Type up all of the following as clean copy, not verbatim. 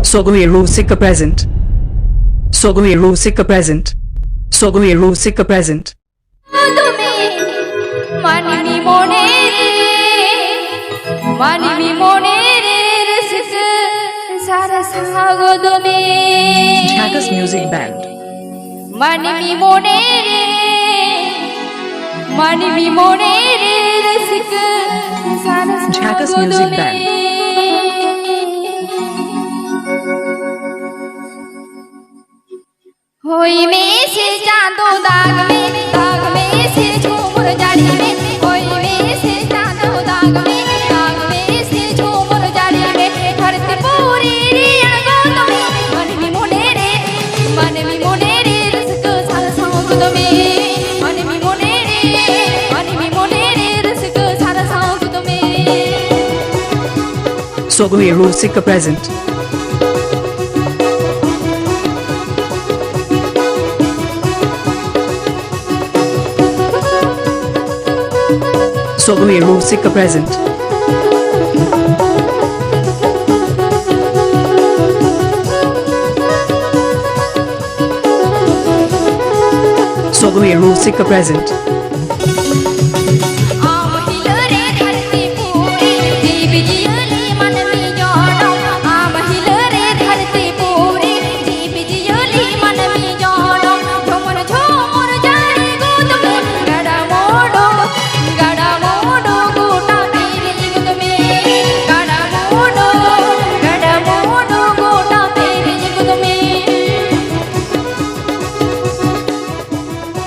Sogai Rusika present. Sogai Rusika present. Sogai Rusika present. Jhakas Music Band. Jhakas Music Band. होई में से चांदो दाग में से झूमर जाड़ी में होई में से चांदो दाग में से झूमर जाड़ी में धरती पूरी रियन गोद में मन मी मोने रे रसक सारा सांगुद में मन मी मोने रे रसक सारा सांगुद में Sogai Rusika present. Sogai Rusika present. Sogai Rusika present.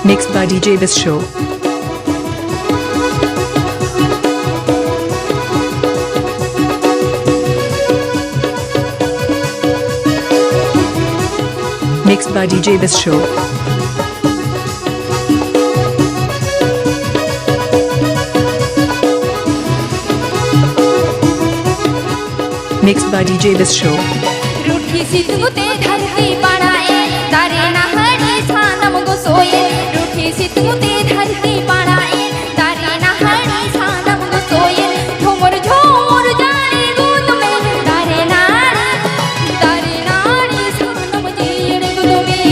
Mixed by DJ This Show. Mixed by DJ This Show. Mixed by DJ This Show. रूठी सी तुते धरती बनाए तारे नहरी सानम गो सोए रूठी सी तुते धरती बनाए तारे नहरी सानम गो सोए झूमर जाने गोद में तारे नारी सानम जीड़ गोद में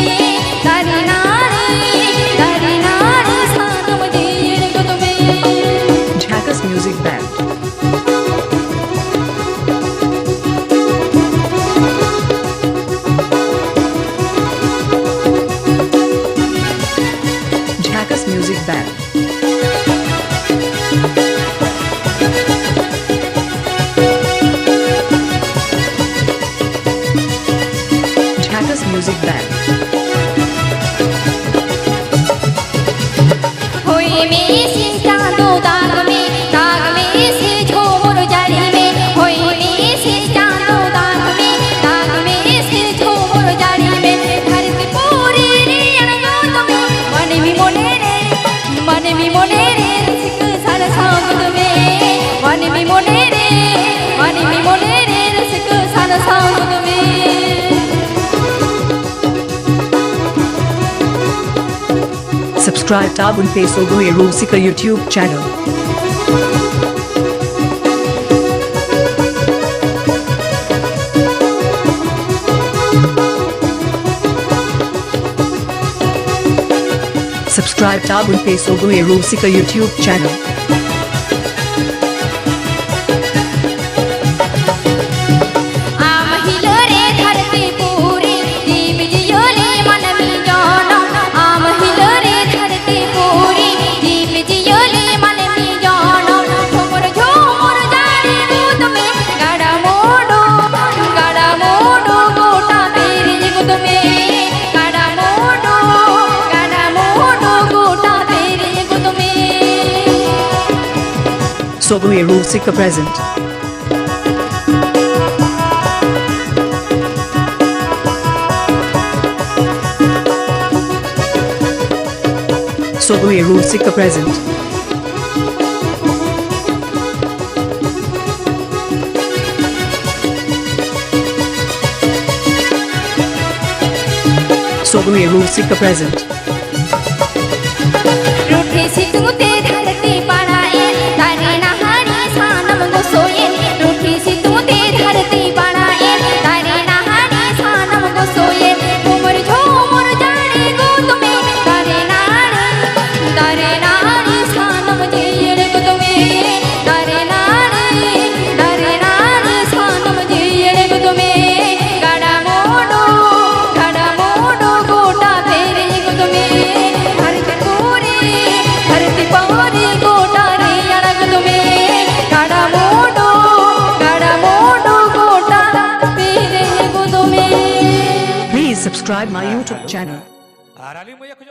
तारे नारी सानम जीड़ गोद में Jhakas Music Band. Jhakas Music Band. Jhakas Music Band. होई में से चांदो दाग में से झूमर जाड़ी में होई में से चांदो दाग में से झूमर जाड़ी में धरती पूरी रियन गोद में मन मी मोने रे रसिक सारा सांगुद में मन मी मोने रे रसिक सारा सांगुद में Subscribe tab on Sogai Rusika YouTube channel. Subscribe tab on Sogai Rusika YouTube channel. Sogai Rusika present. Sogai Rusika present. Sogai Rusika present. रूठी सी तुते धरती बनाए तारे नहरी सानम गो सोए रूठी सी तुते धरती बनाए तारे नहरी subscribe my YouTube channel. রালি মই এখন